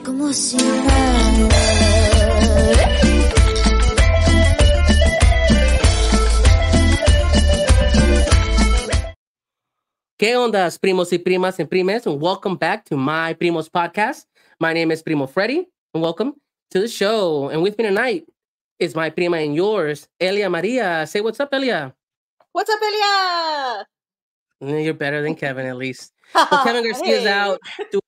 como si nada. ¿Qué ondas, primos y primas and primes? And welcome back to my Primos podcast. My name is Primo Freddy, and welcome to the show. And with me tonight is my prima and yours, Elia Maria. Say what's up, Elia. What's up, Elia? You're better than Kevin, at least. Well, Kevin Garcia's out doing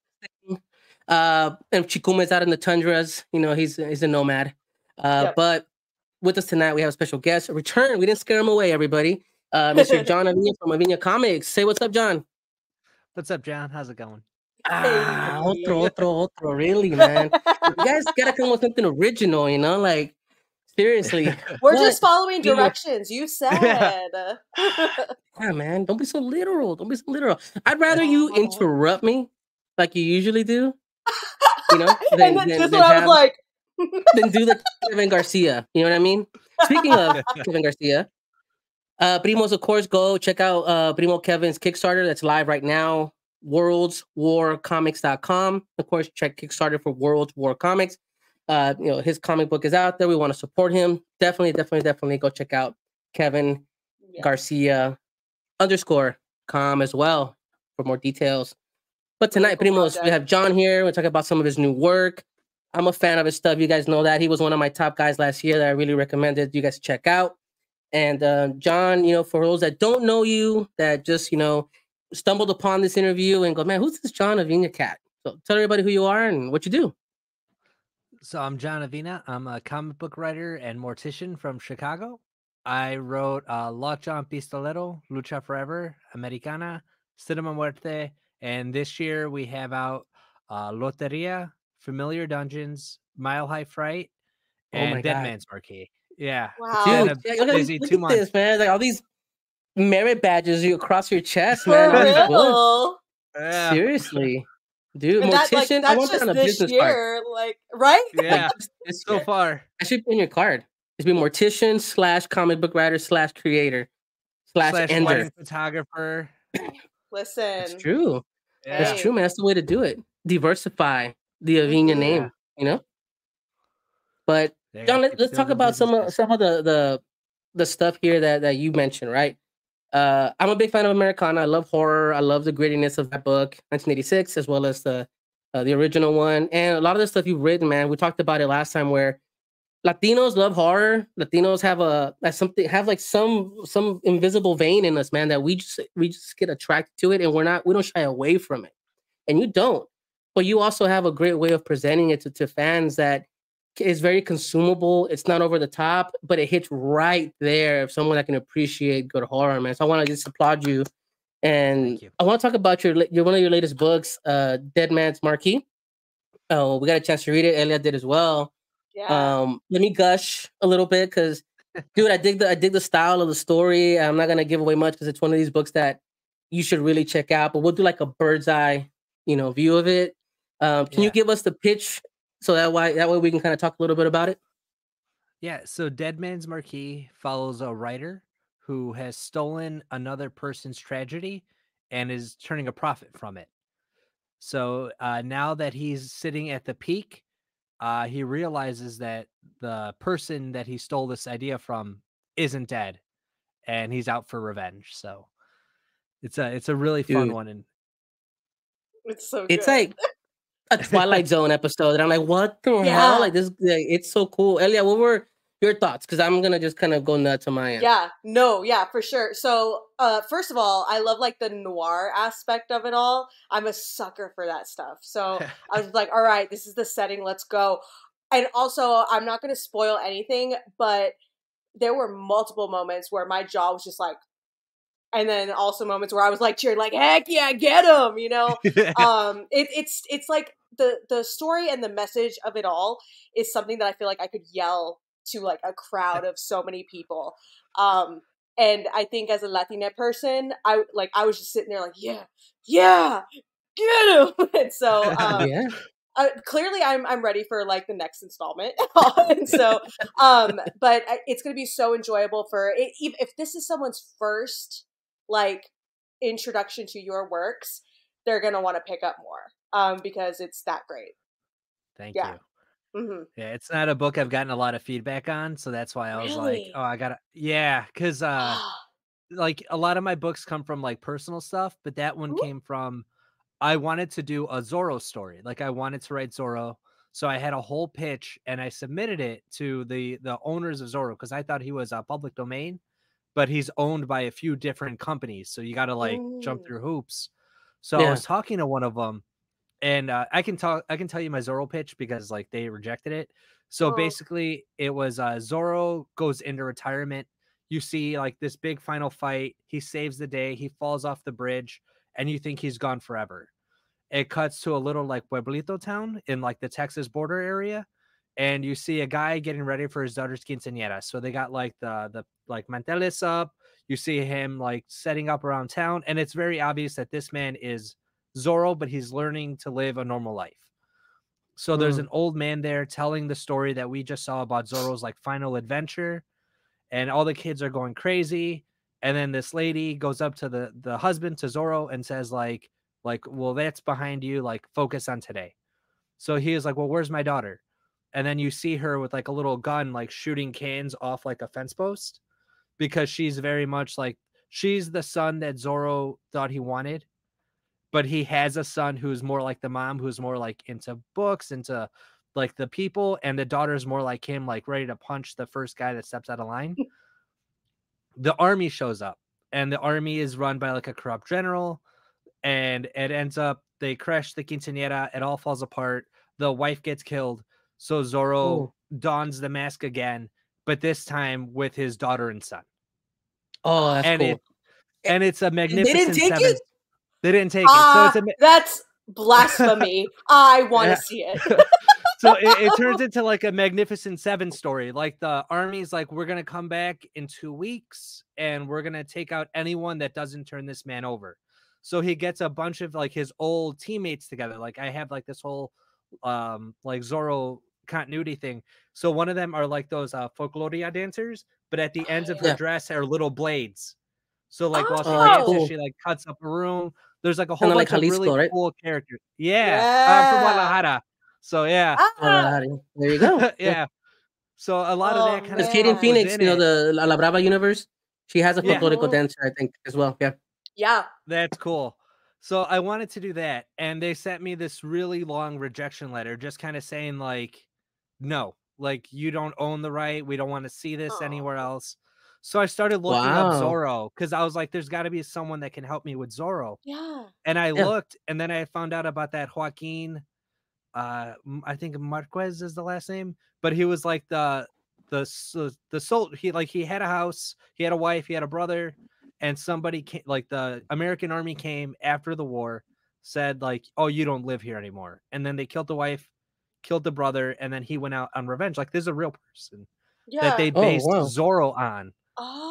thing. And Chikuma's out in the tundras. You know, he's a nomad. Yep. But with us tonight, we have a special guest. A return. We didn't scare him away, everybody. Mr. John Avina from Avina Comics. Say what's up, John. What's up, John? How's it going? Otro, really, man. You guys gotta come with something original, you know? Like, seriously. We're just following directions. You said. Yeah, man. Don't be so literal. Don't be so literal. I'd rather you interrupt me like you usually do, you know? And then just what I was like. Then do the Kevin Garcia. You know what I mean? Speaking of Kevin Garcia, Primos, of course, go check out Primo Kevin's Kickstarter that's live right now, worldswarcomics.com. Of course, check Kickstarter for Worlds War Comics. You know, his comic book is out there. We want to support him. Definitely go check out Kevin Garcia _com as well for more details. But tonight, Primos, we have John here. We'll talk about some of his new work. I'm a fan of his stuff. You guys know that. He was one of my top guys last year that I really recommended you guys check out. And John, you know, for those that don't know you, that just, you know, stumbled upon this interview and go, man, who's this John Avina cat? So tell everybody who you are and what you do. So I'm John Avina. I'm a comic book writer and mortician from Chicago. I wrote Lockjaw Pistolero, Lucha Forever, Americana, Cinema Muerte, and this year we have out Loteria, Familiar Dungeons, Mile High Fright, and Dead Mans Marquee. Yeah. Wow. Dude, look at this, man. Like all these merit badges you across your chest, man. Yeah. Seriously. Dude, and Mortician, that's I want just that on a this business year, card. like, right? Yeah, This so year. far. That should be in your card. It's been Mortician / comic book writer / creator / ender. Wedding photographer. Listen. It's true. Yeah. It's true, man. That's the way to do it. Diversify the Avina name, you know? But John, let's talk about some of the stuff here that you mentioned, right? I'm a big fan of Americana. I love horror. I love the grittiness of that book, 1986, as well as the original one. And a lot of the stuff you've written, man, we talked about it last time, where Latinos love horror. Latinos have some invisible vein in us, man, that we just get attracted to it, and we don't shy away from it. And you don't. But you also have a great way of presenting it to fans that is very consumable. It's not over the top, but it hits right there of someone that can appreciate good horror, man. So I want to just applaud you. And I want to talk about your one of your latest books, Dead Mans Marquee. Oh, we got a chance to read it. Elia did as well. Yeah. Let me gush a little bit because, dude, I dig the style of the story. I'm not gonna give away much because it's one of these books that you should really check out. But we'll do like a bird's eye, you know, view of it. Can you give us the pitch so that way we can kind of talk a little bit about it? Yeah. So Dead Mans Marquee follows a writer who has stolen another person's tragedy and is turning a profit from it. So now that he's sitting at the peak, he realizes that the person that he stole this idea from isn't dead, and he's out for revenge. So it's a really fun one, and it's so good. It's like a Twilight Zone episode, and I'm like, what the hell? Like this, it's so cool. Elia, what were your thoughts? Because I'm gonna just kind of go nuts on my end. Yeah, for sure. So, first of all, I love like the noir aspect of it all. I'm a sucker for that stuff. So I was like, all right, this is the setting. Let's go. And also, I'm not gonna spoil anything, but there were multiple moments where my jaw was just like, and then also moments where I was like cheering, like, heck yeah, get him, you know? It's like the story and the message of it all is something that I feel like I could yell to like a crowd of so many people. And I think as a Latina person, I was just sitting there like, yeah, get him. And so, clearly I'm ready for like the next installment. And so, but it's going to be so enjoyable for it. If this is someone's first like introduction to your works, they're going to want to pick up more, because it's that great. Thank Yeah. you. Hmm. Yeah, it's not a book I've gotten a lot of feedback on, so that's why I was like, oh, Really? I gotta, because like a lot of my books come from like personal stuff, but that one Mhm. came from I wanted to do a Zorro story. Like I wanted to write Zorro. So I had a whole pitch and I submitted it to the owners of Zorro because I thought he was a public domain, but he's owned by a few different companies. So you got to like jump Mm. through hoops. So I Yeah. was talking to one of them and I can tell you my Zorro pitch because like they rejected it. So Oh. basically it was Zorro goes into retirement. You see like this big final fight. He saves the day. He falls off the bridge and you think he's gone forever. It cuts to a little like pueblito town in like the Texas border area, and you see a guy getting ready for his daughter's quinceañera. So they got like the like manteles up. You see him like setting up around town, and it's very obvious that this man is Zorro, but he's learning to live a normal life. So there's Mm. an old man there telling the story that we just saw about Zorro's like final adventure, and all the kids are going crazy. And then this lady goes up to the husband to Zorro and says like well that's behind you, like focus on today. So he is like, well, where's my daughter? And then you see her with like a little gun like shooting cans off like a fence post because she's very much like she's the son that Zorro thought he wanted, but he has a son who's more like the mom, who's more like into books, into like the people, and the daughter's more like him, like ready to punch the first guy that steps out of line. The army shows up, and the army is run by like a corrupt general, and it ends up they crash the quinceañera. It all falls apart. The wife gets killed. So Zorro Oh. dons the mask again, but this time with his daughter and son. Oh, that's And cool. it's a They didn't magnificent take seven. it? They didn't take it. So it's a That's blasphemy. I want to Yeah. see it. So it turns into like a Magnificent Seven story. Like the army's like, we're gonna come back in 2 weeks and we're gonna take out anyone that doesn't turn this man over. So he gets a bunch of like his old teammates together. Like I have like this whole like Zorro continuity thing. So one of them are like those folkloria dancers, but at the ends of her Yeah. dress are little blades. So like while she Oh, that's Oh, dances, cool. she like cuts up a room. There's like a whole Kind of like bunch of really Jalisco, right? cool characters. Yeah, I'm from yeah. Guadalajara. So yeah, Ah, There you go. Yeah. yeah. So a lot of oh that kind of Because Katie stuff and man. was Phoenix, in you know, it. the La Brava universe, she has a Yeah, folklorico Mhm. dancer, I think, as well. Yeah. Yeah. that's cool. So I wanted to do that, and they sent me this really long rejection letter, just kind of saying like, no, like you don't own the right. We don't want to see this anywhere Oh. else. So I started looking up Wow. Zorro because I was like, there's got to be someone that can help me with Zorro. Yeah. And I Yeah. looked, and then I found out about that Joaquin. I think Marquez is the last name, but he was like the soul. He had a house, he had a wife, he had a brother, and somebody came, like the American army came after the war, said like, oh, you don't live here anymore, and then they killed the wife, killed the brother, and then he went out on revenge. Like there's a real person that they Yeah. Oh, based wow. Zorro on.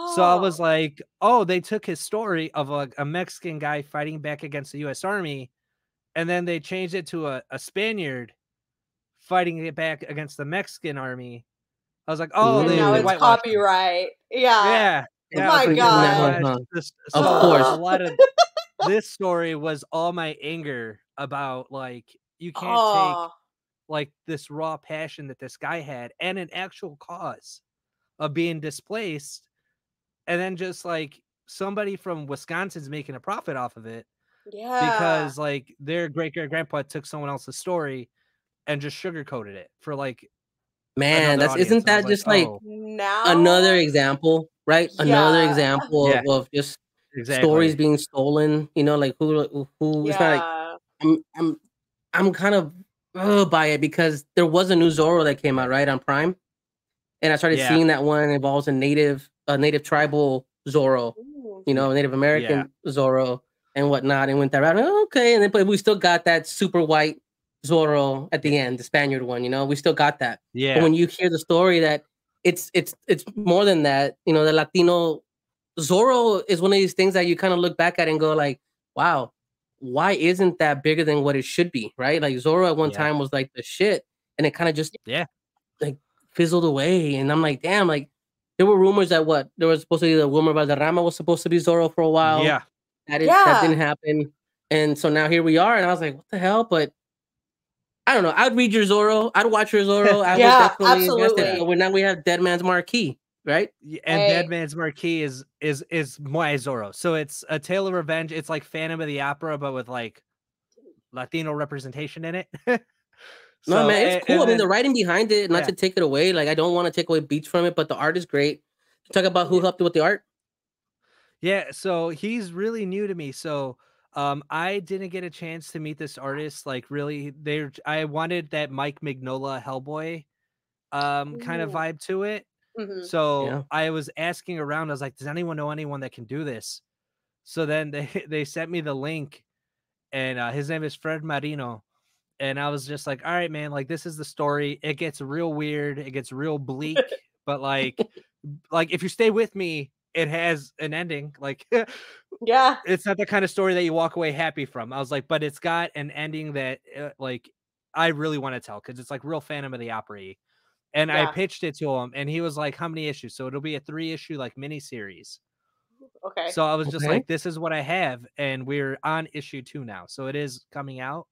So I was Oh. like, oh, they took his story of a Mexican guy fighting back against the U.S. Army, and then they changed it to a Spaniard fighting it back against the Mexican army. I was like, oh, And now they it's Mm. whitewashed him. copyright. Yeah. Yeah, And yeah. I was My like, put they in that God. one, whitewashed huh? this. Of So course. a lot of this story was all my anger about like you can't take Oh. like this raw passion that this guy had and an actual cause of being displaced, and then just like somebody from Wisconsin's making a profit off of it Yeah. because like their great great grandpa took someone else's story and just sugarcoated it for like Man, another that's audience. isn't And I was that like, just like oh, another Now. example, right? Another Yeah. example yeah, of just stories exactly. being stolen. You know, like who? It's not like Yeah. I'm I'm I'm kind of by it because there was a new Zorro that came out right on Prime, and I started Yeah, seeing that one involves a native tribal Zorro, Ooh. you yeah, know, Native yeah, American Zorro and whatnot, and went that route. Okay, and then but we still got that super white Zorro at yeah, the end, the Spaniard one. You know, we still got that. But yeah, when you hear the story that it's more than that, you know, the Latino Zorro is one of these things that you kind of look back at and go like, wow, why isn't that bigger than what it should be, right? Like Zorro at one yeah, time was like the shit, and it kind of just yeah, like fizzled away. And I'm like, damn, like there were rumors that what there was supposed to be the Wilmer Valderrama was supposed to be Zorro for a while. yeah, That Yeah. didn't happen. And so now here we are, and I was like, what the hell? But I don't know. I'd read your Zorro. I'd watch your Zorro. I would Yeah, definitely invest in it. absolutely. But now we have Dead Man's Marquee, right? And Hey. Dead Man's Marquee is my Zorro. So it's a Tale of Revenge. It's like Phantom of the Opera, but with like Latino representation in it. No, So man, it's cool. and I mean, the then writing behind it, not yeah. to take it away. Like, I don't want to take away beats from it, but the art is great. Talk about who Yeah. helped you with the art. Yeah, so he's really new to me. So I didn't get a chance to meet this artist. Like really, I wanted that Mike Mignola Hellboy kind of Ooh. vibe to it. Mhm. So Yeah. I was asking around, I was like, does anyone know anyone that can do this? So then they they sent me the link, and his name is Fred Marino. And I was just like, all right, man, like this is the story. It gets real weird, it gets real bleak, but like if you stay with me, it has an ending. Like Yeah. it's not the kind of story that you walk away happy from. I was like, but it's got an ending that like I really want to tell because it's like real Phantom of the Opera. And I Yeah. pitched it to him, and he was like, "How many issues?" So it'll be a 3-issue like mini series. Okay. So I was just Okay. like, "This is what I have," and we're on issue 2 now, so it is coming out.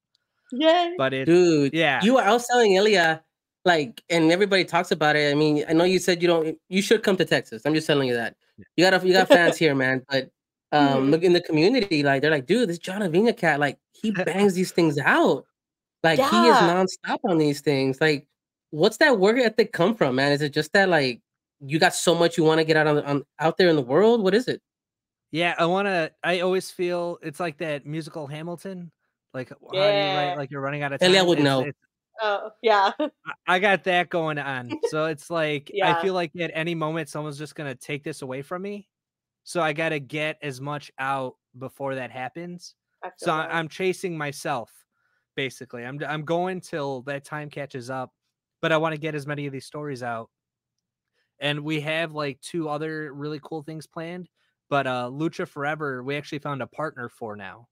Yay. But it, Dude, yeah, I was telling Elia, like, and everybody talks about it. I mean, I know you said you should come to Texas. I'm just telling you that. You got fans here, man. But Mhm. look in the community, like they're like, dude, this John Avina cat, like he bangs these things out. Like he is Yeah. nonstop on these things. Like, what's that work ethic come from, man? Is it just that like you got so much you want to get on out there in the world? What is it? yeah. I always feel it's like that musical Hamilton. Like, how do you write? Yeah. Like you're running out of Elia time. would know. It's Oh, yeah. I got that going on. So it's like I Yeah. feel like at any moment someone's just gonna take this away from me. So I gotta get as much out before that happens. I So feel that. I'm chasing myself, basically. I'm going till that time catches up, but I want to get as many of these stories out. And we have like 2 other really cool things planned. But Lucha Forever, we actually found a partner for now.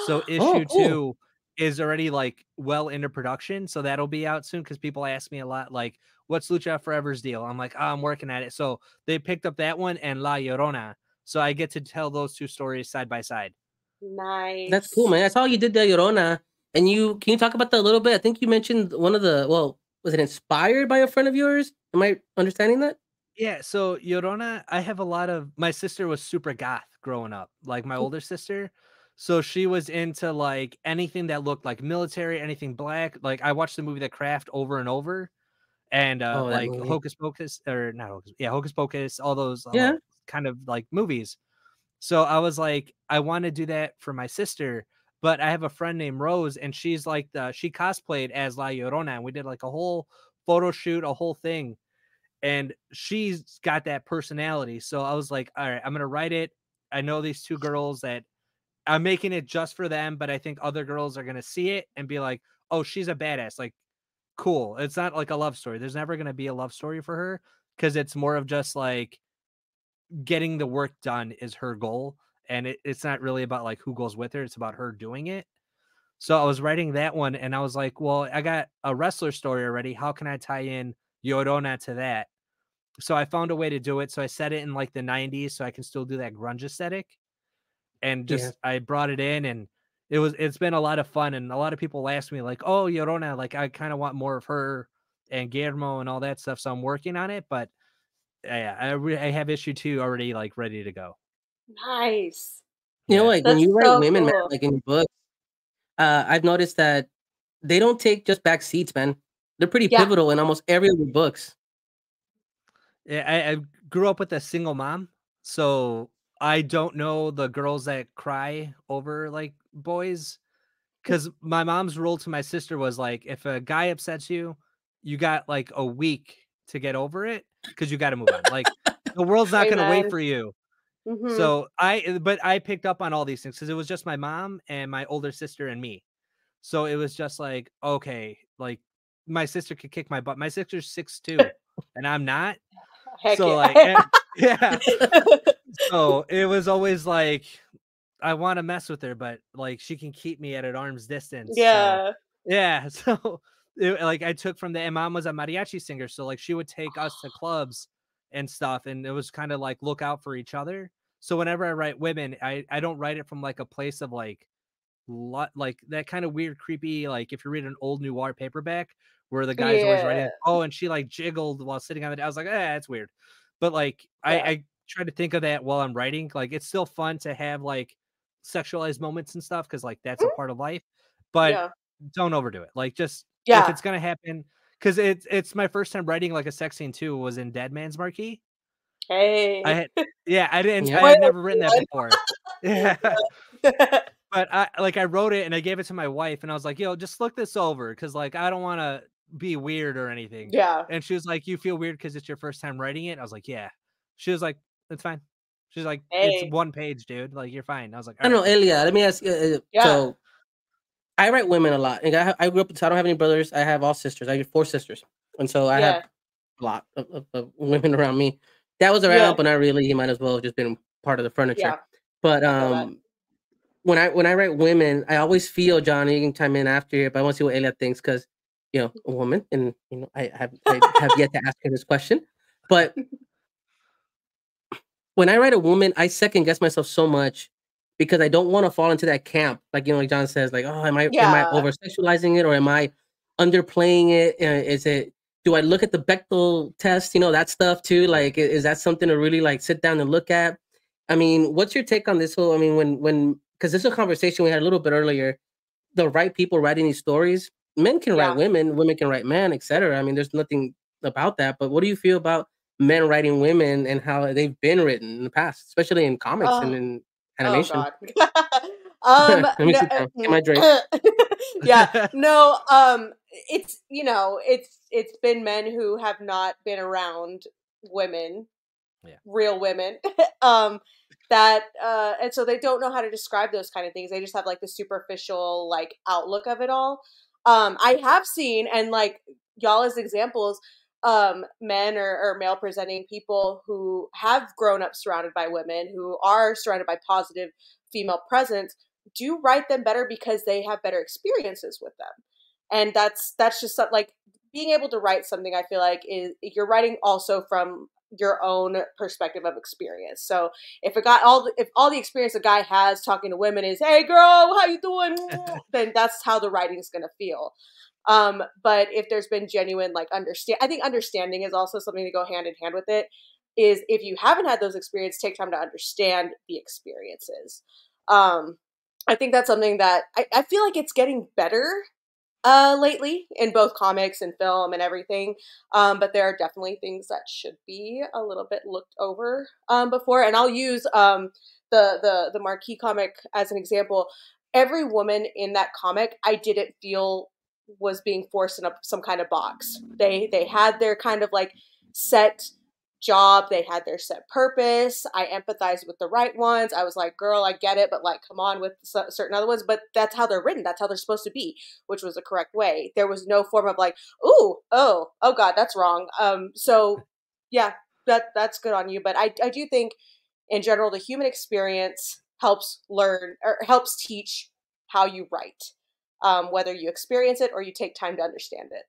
So Oh, issue cool. 2 is already like well into production. So that'll be out soon because people ask me a lot, like, what's Lucha Forever's deal? I'm like, oh, I'm working at it. So they picked up that one and La Llorona. So I get to tell those 2 stories side by side. That's cool, Nice. man. I saw you did the Llorona, and you can you talk about that a little bit? I think you mentioned one of the well, was it inspired by a friend of yours? Am I understanding that? Yeah, so Llorona, I have a lot of my sister was super goth growing up, like my older sister. So she was into like anything that looked like military, anything black. Like I watched the movie The Craft over and over, and Oh, that like movie. Hocus Pocus or not Hocus, yeah, Hocus Pocus, all those Yeah. kind of like movies. So I was like, I want to do that for my sister, but I have a friend named Rose, and she's like she cosplayed as La Llorona, and we did like a whole photo shoot, a whole thing, and she's got that personality. So I was like, all right, I'm gonna write it. I know these 2 girls that I'm making it just for them, but I think other girls are gonna see it and be like, oh, she's a badass. Like, cool. It's not like a love story. There's never gonna be a love story for her because it's more of just like getting the work done is her goal. And it's not really about like who goes with her, it's about her doing it. So I was writing that one and I was like, well, I got a wrestler story already. How can I tie in Llorona to that? So I found a way to do it. So I set it in like the 90s so I can still do that grunge aesthetic. And Yeah. just I brought it in and it's been a lot of fun. And a lot of people ask me, like, oh, Llorona, like I kind of want more of her and Guillermo and all that stuff. So I'm working on it. But yeah, I have issue 2 already like ready to go. Nice. You know, Yeah. like when That's you write so women, man, cool. like in books, I've noticed that they don't take just back seats, man. They're pretty Yeah. pivotal in almost every of the books. Yeah, I grew up with a single mom, so I don't know the girls that cry over like boys. Because my mom's rule to my sister was like, if a guy upsets you, you got like a week to get over it because you got to move on. Like the world's not going to wait Amen. for you. Mhm. So but I picked up on all these things because it was just my mom and my older sister and me. So it was just like, okay, like my sister could kick my butt. My sister's 6'2" and I'm not. Heck So yeah. like, yeah. So it was always like, I want to mess with her, but like she can keep me at an arm's distance. So Yeah. yeah. So like I took from the and mom was a mariachi singer. So like she would take us to clubs and stuff. And it was kind of like look out for each other. So whenever I write women, I don't write it from like a place of like like that kind of weird, creepy, like if you read an old noir paperback where the guy's always writing, oh, and she like jiggled while sitting on it. I was like, that's weird. But like I try to think of that while I'm writing. Like it's still fun to have like sexualized moments and stuff because like that's a part of life. But don't overdo it. Like just if it's gonna happen, because it's my first time writing like a sex scene too was in Mans Marquee. Hey. I had never written that before. Yeah. But I wrote it and I gave it to my wife and I was like, yo, just look this over because like I don't want to be weird or anything. Yeah. And she was like, you feel weird because it's your first time writing it? I was like, yeah. She was like, it's fine. She's like, it's 1 page, dude. Like you're fine. I was like, I don't know, Elia. Let me ask you. So I write women a lot. And I grew up, so I don't have any brothers. I have all sisters. I have 4 sisters, and so I have a lot of women around me. That was around, but not really. He might as well have just been part of the furniture. Yeah. But when I write women, I always feel, Johnny, you can chime in after here, but I want to see what Elia thinks because a woman, and I have yet to ask her this question. But when I write a woman, I second guess myself so much because I don't want to fall into that camp. Like like John says, like, oh, am I over sexualizing it or am I underplaying it? Do I look at the Bechdel test? That stuff too. Like, is that something to really like sit down and look at? I mean, what's your take on this whole? I mean, because this is a conversation we had a little bit earlier. The right people writing these stories, men can write women, women can write men, etc. I mean, there's nothing about that. But what do you feel about men writing women and how they've been written in the past, especially in comics and in animation? Oh God. Let me sit down. Get my drink. It's been men who have not been around women, real women, and so they don't know how to describe those kind of things. They just have like the superficial like outlook of it all. I have seen, and like y'all as examples, men or male presenting people who have grown up surrounded by women, who are surrounded by positive female presence, do write them better because they have better experiences with them. And that's just something like being able to write something, I feel like you're writing also from your own perspective of experience. So if all the experience a guy has talking to women is, hey girl, how you doing? Then that's how the writing is going to feel. But if there's been genuine like I think understanding is also something to go hand in hand with it. Is if you haven't had those experiences, take time to understand the experiences. I think that's something that I feel like it's getting better lately in both comics and film and everything. But there are definitely things that should be a little bit looked over before. And I'll use the Marquee comic as an example. Every woman in that comic, I didn't feel was being forced in some kind of box. They had their kind of like set job, they had their set purpose. I empathized with the right ones. I was like, girl, I get it, but like come on with certain other ones. But that's how they're written, that's how they're supposed to be, which was the correct way. There was no form of like, oh god, that's wrong. So yeah, that's good on you. But I do think in general the human experience helps learn or helps teach how you write, whether you experience it or you take time to understand it.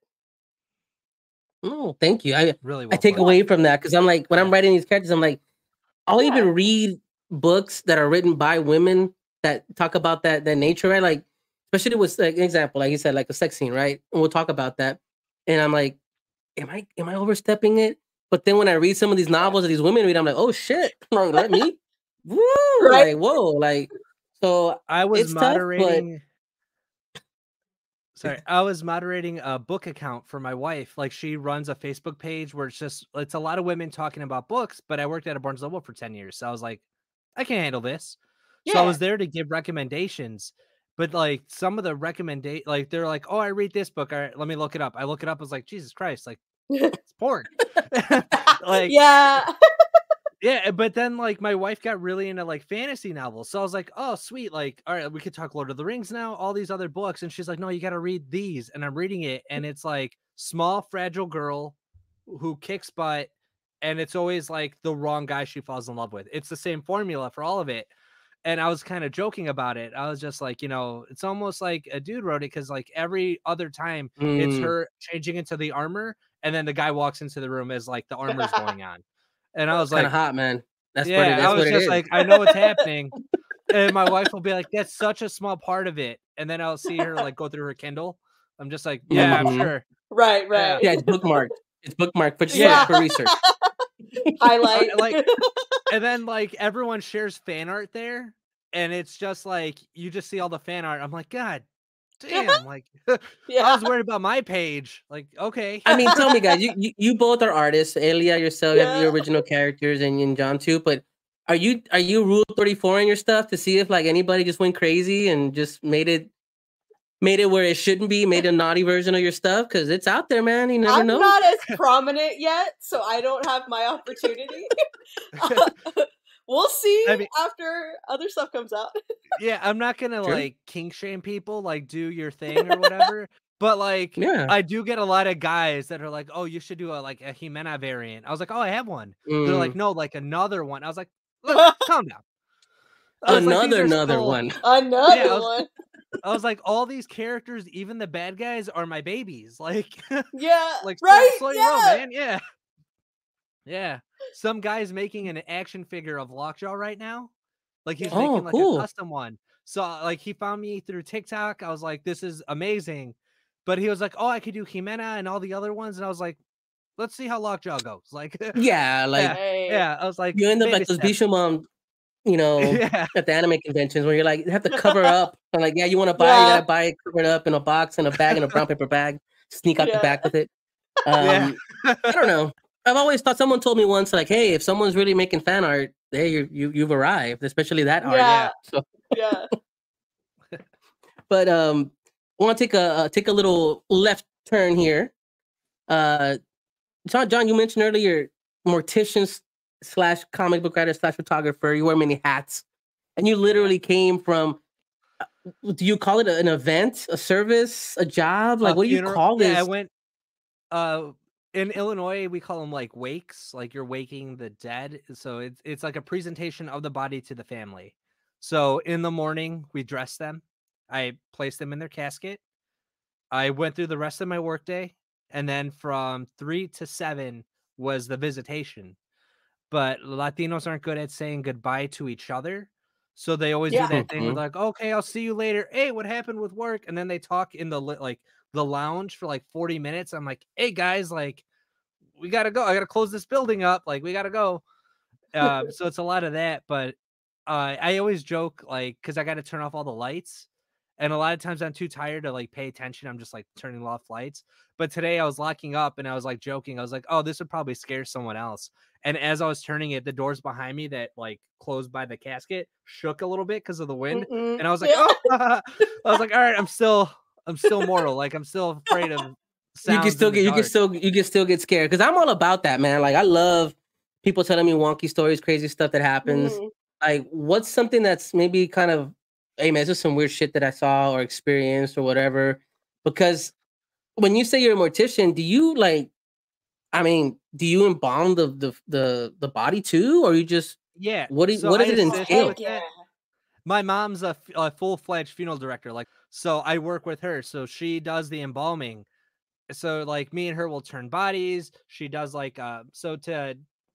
Oh, thank you. I really take away from that because I'm like, when I'm writing these characters, I'm like, I'll even read books that are written by women that talk about that nature, right? Like, especially with like, an example, like you said, like a sex scene, right? And we'll talk about that. And I'm like, am I overstepping it? But then when I read some of these novels that these women read, I'm like, oh shit, like, let me, woo, like whoa, like. So I was moderating. Tough, Sorry, I was moderating a book account for my wife. Like she runs a Facebook page where it's a lot of women talking about books, but I worked at a Barnes & Noble for 10 years. So I was like, I can handle this. So I was there to give recommendations, but like some of the like they're like, oh, I read this book. All right, let me look it up. I look it up. I was like, Jesus Christ, like it's porn. Like, yeah, but then like my wife got really into like fantasy novels. So I was like, oh, sweet. Like, all right, we could talk Lord of the Rings now, all these other books. And she's like, no, you got to read these. And I'm reading it. And it's like small, fragile girl who kicks butt. And it's always like the wrong guy she falls in love with. It's the same formula for all of it. And I was kind of joking about it. I was just like, it's almost like a dude wrote it because like every other time it's her changing into the armor. And then the guy walks into the room as like the armor's going on. And I was like, hot, man. That's I was just like, I know what's happening. And my wife will be like, "That's such a small part of it," and then I'll see her like go through her Kindle. I'm just like, "Yeah, I'm sure." Right. Yeah, it's bookmarked. It's bookmarked, but Yeah. for research. Highlight. Like, and then like everyone shares fan art there, and it's just like you just see all the fan art. I'm like, God damn! Like, I was worried about my page. Like, okay. I mean, tell me, guys, you both are artists. Elia, yourself, you have your original characters, and John too. But are you Rule 34 in your stuff to see if like anybody just went crazy and just made it where it shouldn't be, made a naughty version of your stuff? Because it's out there, man. You never know. I'm not as prominent yet, so I don't have my opportunity. We'll see after other stuff comes out. Yeah, I'm not gonna like kink shame people, like do your thing or whatever. But like, I do get a lot of guys that are like, "Oh, you should do a Jimena variant." I was like, "Oh, I have one." They're like, "No, like another one." I was like, "Look, calm down." Another one. Another one. I was like, all these characters, even the bad guys, are my babies. Like, like right, roll, man. Yeah. Some guy's making an action figure of Lockjaw right now. Like he's making like a custom one. So like he found me through TikTok. I was like, this is amazing. But he was like, oh, I could do Jimena and all the other ones. And I was like, let's see how Lockjaw goes. Like, yeah. I was like, you end up like those Bishamon, at the anime conventions where you're like, you have to cover up. And like, you want to buy, you gotta buy it covered up in a box, in a bag, in a brown paper bag, sneak out the back with it. I don't know. I've always thought, someone told me once, like, hey, if someone's really making fan art, hey, you've arrived, especially that art. But I want to take a little left turn here. John, you mentioned earlier Morticians / comic book writer / photographer. You wear many hats, and you literally came from. Do you call it an event, a service, a job? Like, what do you call this? Yeah, I went. In Illinois, we call them like wakes, like you're waking the dead. So it's like a presentation of the body to the family. So in the morning, we dress them. I placed them in their casket. I went through the rest of my workday, and then from 3 to 7 was the visitation. But Latinos aren't good at saying goodbye to each other. So they always do that thing with like, okay, I'll see you later. Hey, what happened with work? And then they talk in the lounge for like 40 minutes. I'm like, hey guys, like we gotta go. I gotta close this building up. Like we gotta go. So it's a lot of that. But I always joke like, cause I gotta turn off all the lights. And a lot of times I'm too tired to like pay attention. I'm just like turning off lights. But today I was locking up and I was like joking. I was like, oh, this would probably scare someone else. And as I was turning it, the doors behind me that like closed by the casket shook a little bit because of the wind. And I was like, oh, I was like, all right, I'm still mortal. Like I'm still afraid of sounds. You can still get scared. Cause I'm all about that, man. Like I love people telling me wonky stories, crazy stuff that happens. Like what's something that's maybe kind of, hey man, it's just some weird shit that I saw or experienced or whatever. Because when you say you're a mortician, do you do you embalm the body too, or you just what does it entail? My mom's a full-fledged funeral director, like so I work with her, so she does the embalming. So like me and her will turn bodies. She does like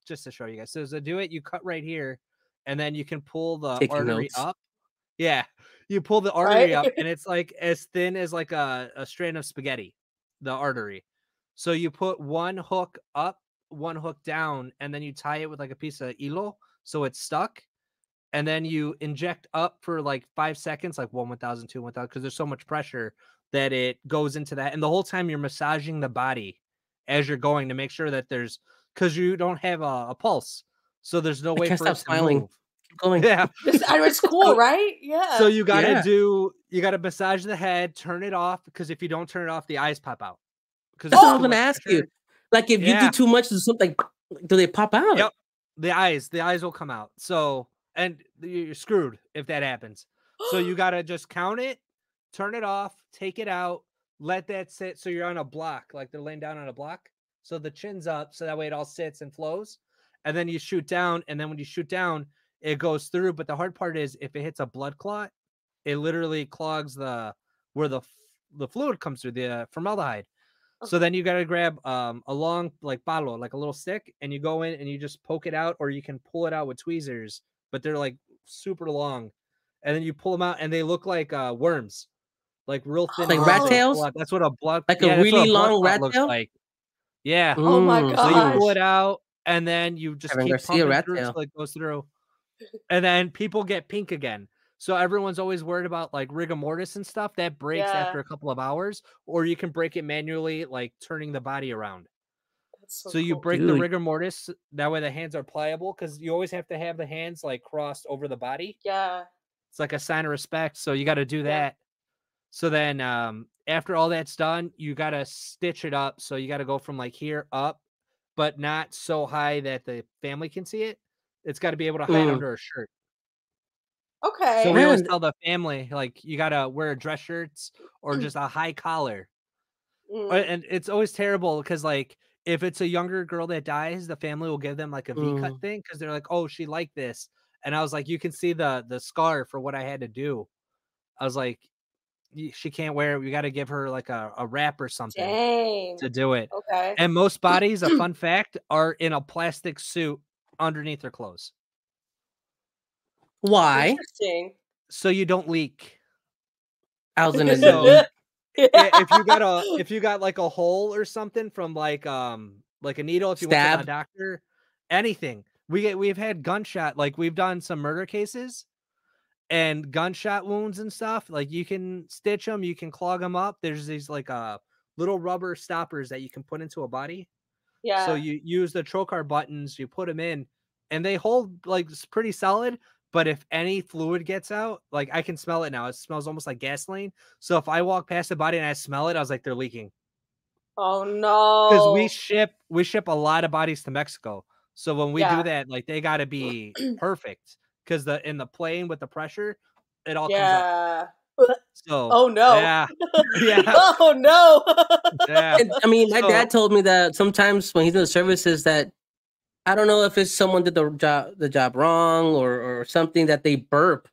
just to show you guys. So to do it, you cut right here, and then you can pull the artery up. Yeah, you pull the artery up, and it's like as thin as like a strand of spaghetti, the artery. So you put one hook up, one hook down, and then you tie it with like a piece of hilo, so it's stuck. And then you inject up for like 5 seconds, like 1,000, 2, 1,000, because there's so much pressure that it goes into that. And the whole time you're massaging the body as you're going to make sure that because you don't have a pulse, so there's no way for it to move. Going. Yeah, it's cool, right? Yeah. So you gotta massage the head, turn it off, because if you don't turn it off, the eyes pop out. Because I was gonna ask you, like if you do too much, does something do they pop out? Yep, the eyes will come out. So and you're screwed if that happens. So you gotta just count it, turn it off, take it out, let that sit. So you're on a block, like they're laying down on a block. So the chin's up, so that way it all sits and flows. And then you shoot down, and then when you shoot down, it goes through. But the hard part is if it hits a blood clot, it literally clogs where the fluid comes through, the formaldehyde. So then you got to grab a long like palo, like a little stick, and you go in and you just poke it out, or you can pull it out with tweezers, but they're like super long. and then you pull them out, and they look like worms, like real thin. Like rat worms. tails? That's what a blood, Like yeah, a that's what really a blood long clot rat looks tail? like. Yeah. Oh my Mm, So you pull gosh. it out, and then you just Kevin keep Garcia pumping rat through tail. until it goes through, and then people get pink again. So everyone's always worried about like rigor mortis and stuff that breaks Yeah, after a couple of hours, or you can break it manually, like turning the body around. that's so So you cool. break the Dude. rigor mortis, that way the hands are pliable, because you always have to have the hands like crossed over the body. Yeah, It's like a sign of respect. So you got to do yeah, that. So then after all that's done, you got to stitch it up. So you got to go from like here up, but not so high that the family can see it. It's got to be able to hide Mm. under a shirt. So okay. we always Man, tell the family, like, you got to wear dress shirts or just a high collar. Mm, And it's always terrible because, like, if it's a younger girl that dies, the family will give them like a V-cut mm, thing because they're like, oh, she liked this. And I was like, you can see the scar for what I had to do. I was like, she can't wear it. We got to give her like a wrap or something dang. to do it. Okay. And most bodies, a fun fact, are in a plastic suit underneath their clothes. why? Interesting. So you don't leak. I was gonna So leak. if you got like a hole or something from like a needle, if you went to the Stab. doctor, anything. We've had gunshot, like we've done some murder cases and gunshot wounds and stuff. Like you can stitch them, you can clog them up. There's these like little rubber stoppers that you can put into a body. So Yeah. you use the trocar buttons, you put them in, and they hold like pretty solid. But if any fluid gets out, like I can smell it now. It smells almost like gasoline. So if I walk past the body and I smell it, I was like, they're leaking. Oh Because no. we ship a lot of bodies to Mexico. So when we do Yeah. that, like they gotta be perfect. Because in the plane with the pressure, it all comes up. Yeah. So Oh no. yeah. Yeah. Oh no. Yeah. And, I mean, my So- dad told me that sometimes when he's in the services that I don't know if it's someone did the job wrong or something that they burp.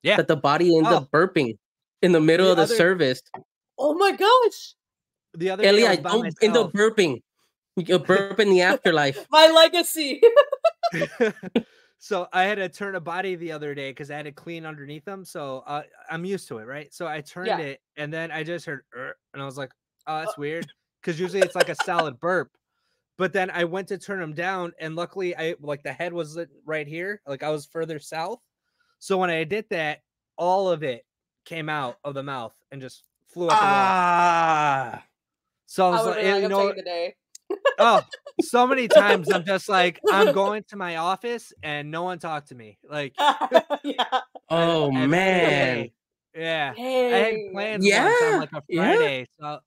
Yeah. That the body ends up burping in the middle of the service. Oh my gosh. The other day I Ellie, was by don't end up myself. burping. You burp in the afterlife. My legacy. So I had to turn a body the other day because I had to clean underneath them. So I'm used to it, right? So I turned it, and then I just heard, and I was like, "Oh, that's weird," because usually it's like a solid burp. But then I went to turn them down, and luckily, the head was right here, like I was further south. So when I did that, all of it came out of the mouth and just flew up. Ah. So I was I would like, be like, you I'm know, taking the day. oh, so many times I'm just like, I'm going to my office and no one talked to me. Like, Yeah. Oh man. Yeah. I had Dang. plans once on like a Yeah. Friday. So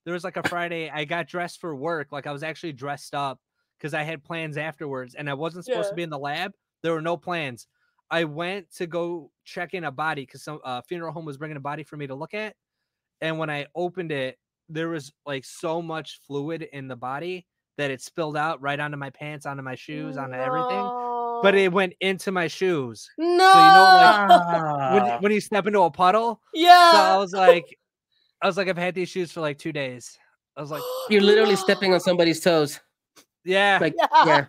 there was like a Friday, I got dressed for work. Like I was actually dressed up because I had plans afterwards and I wasn't supposed to be in the lab. There were no plans. I went to go check in a body because some funeral home was bringing a body for me to look at. And when I opened it, there was like so much fluid in the body that it spilled out right onto my pants, onto my shoes, onto everything. But it went into my shoes. No. So you know, like when you step into a puddle. Yeah. So I was like, I've had these shoes for like 2 days. I was like, You're literally stepping on somebody's toes. yeah. Like, Yeah.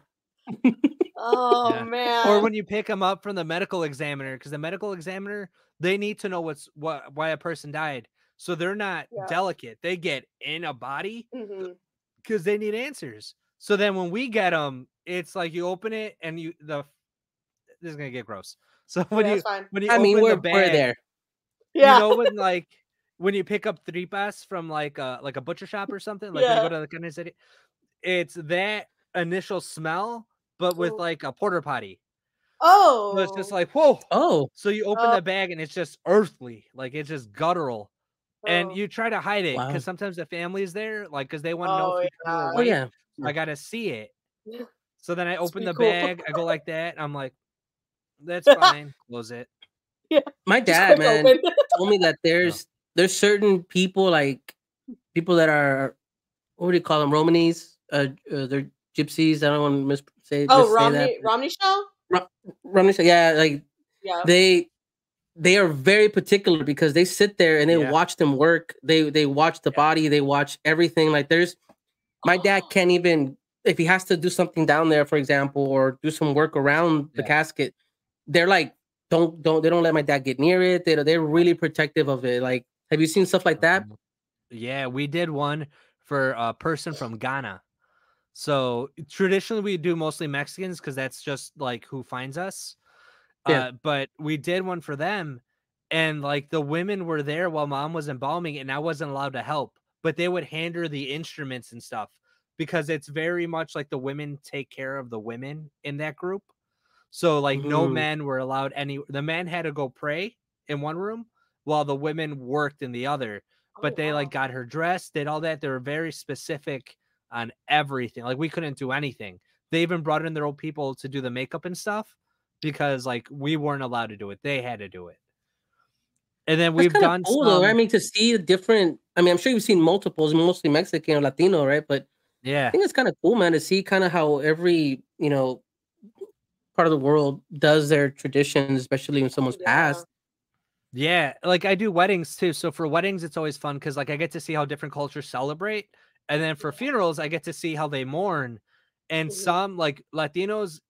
yeah. Oh Yeah. man. Or when you pick them up from the medical examiner, because the medical examiner, they need to know why a person died. So they're not delicate. They get in a body because they need answers. So then when we get them, it's like you open it and this is gonna get gross. So when you open the bag, we're there. Yeah. You know when you pick up tripas from like a butcher shop or something, like when you go to the carne city, it's that initial smell, but with like a porta potty. Oh. So it's just like, whoa. Oh. So you open the bag and it's just earthly, like it's just guttural. And you try to hide it because sometimes the family is there, like because they want to know if you threw away. Yeah. I gotta see it. So then I open the bag, I go like that. I'm like, that's fine. Close it. Yeah. My dad, man, told me that there's certain people, like people that are, what do you call them, Romanis? They're gypsies. I don't want to say. Oh, say that. Romney Shell? Romney Shell. Yeah, like they are very particular because they sit there and they watch them work. They watch the body. They watch everything. Like my dad can't even, if he has to do something down there, for example, or do some work around the casket, they're like they don't let my dad get near it. They're really protective of it. Like, have you seen stuff like that? Yeah, we did one for a person from Ghana. So traditionally we do mostly Mexicans because that's just like who finds us. Yeah. But we did one for them, and like the women were there while mom was embalming, and I wasn't allowed to help, but they would hand her the instruments and stuff because it's very much like the women take care of the women in that group. So like no men were allowed the men had to go pray in one room while the women worked in the other. But they like got her dressed, did all that. They were very specific on everything. Like we couldn't do anything. They even brought in their old people to do the makeup and stuff because like we weren't allowed to do it. They had to do it. And then That's we've kind of done cool, some, though. I mean, to see different. I mean, I'm sure you've seen multiples, mostly Mexican or Latino, right? But I think it's kind of cool, man, to see kind of how every part of the world does their traditions, especially when someone's passed. Yeah, like I do weddings too. So for weddings, it's always fun because like I get to see how different cultures celebrate. And then for funerals, I get to see how they mourn. And some like Latinos,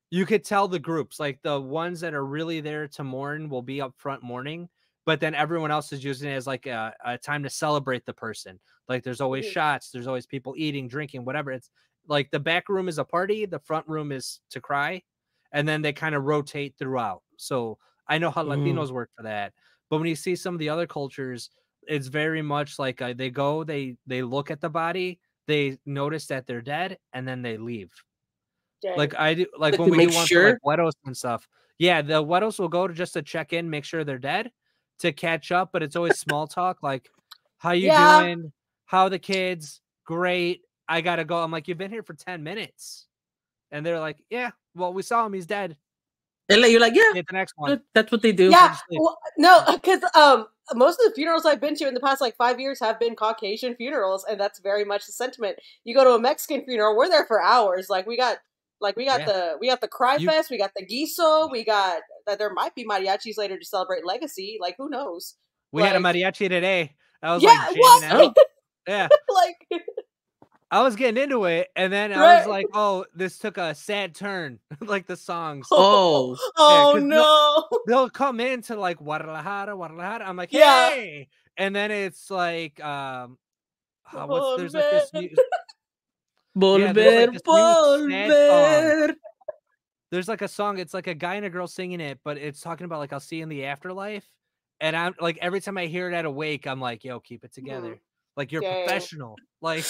you could tell the groups, like the ones that are really there to mourn will be up front mourning, but then everyone else is using it as like a time to celebrate the person. Like there's always shots, there's always people eating, drinking, whatever. It's like the back room is a party, the front room is to cry, and then they kind of rotate throughout. So I know how Latinos work for that. But when you see some of the other cultures, it's very much like they go, they look at the body, they notice that they're dead, and then they leave. Dang. Like I do, like when we do one for like weddings and stuff. Yeah, the weddings will go to just to check in, make sure they're dead, to catch up. But it's always small talk, like how you doing, how the kids, great. I gotta go. I'm like, you've been here for 10 minutes, and they're like, yeah, well, we saw him, he's dead. You're like, yeah, the next one. That's what they do. Yeah, well, no, because most of the funerals I've been to in the past like 5 years have been Caucasian funerals, and that's very much the sentiment. You go to a Mexican funeral, we're there for hours. Like we got the cry fest, we got the guiso, we got that. There might be mariachis later to celebrate legacy. Like who knows? We had a mariachi today. I was like, what? Yeah, like. I was getting into it, and then I was like, "Oh, this took a sad turn." Like the songs. Oh no! They'll come into like Guadalajara, Guadalajara. I'm like, "Hey!" And then it's like, there's like this new, volver. There's like a song. It's like a guy and a girl singing it, but it's talking about like I'll see you in the afterlife. And I'm like, every time I hear it at a wake, I'm like, "Yo, keep it together." Like you're professional. Like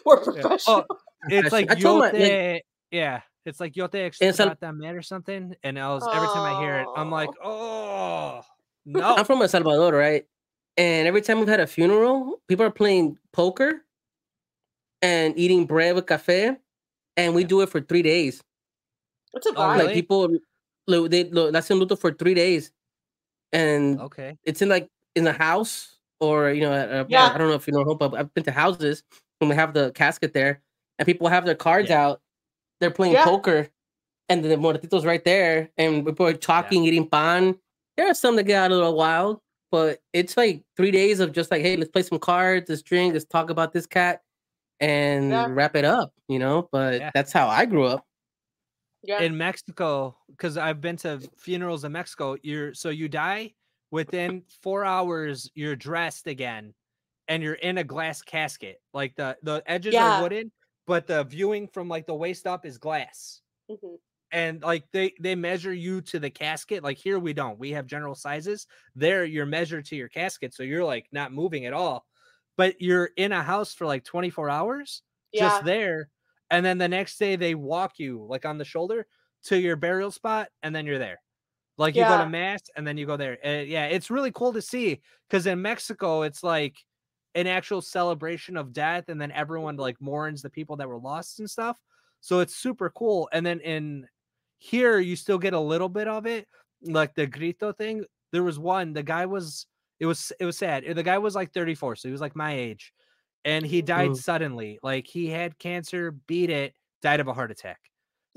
we're professional. It's like Yote, it's like Yote extratamar or something. And every time I hear it, I'm like, oh no. I'm from El Salvador, right? And every time we've had a funeral, people are playing poker and eating bread with cafe, and we do it for 3 days. What's a vibe? Like people, that's in luto for 3 days, and it's in the house. Or I don't know if you know, but I've been to houses when they have the casket there, and people have their cards out. They're playing poker, and the muertito's right there, and people are talking, eating pan. There are some that get out a little wild, but it's like 3 days of just like, hey, let's play some cards, let's drink, let's talk about this cat, and wrap it up. But that's how I grew up. Yeah. In Mexico, because I've been to funerals in Mexico, you die. Within 4 hours, you're dressed again, and you're in a glass casket. Like the edges are wooden, but the viewing from like the waist up is glass. And like they measure you to the casket. Like here we don't. We have general sizes. There you're measured to your casket, so you're like not moving at all. But you're in a house for like 24 hours, just there. And then the next day they walk you like on the shoulder to your burial spot, and then you're there. Like you go to mass and then you go there. It's really cool to see because in Mexico, it's like an actual celebration of death. And then everyone like mourns the people that were lost and stuff. So it's super cool. And then in here, you still get a little bit of it. Like the grito thing. There was one, it was sad. The guy was like 34. So he was like my age and he died suddenly. Like he had cancer, beat it, died of a heart attack.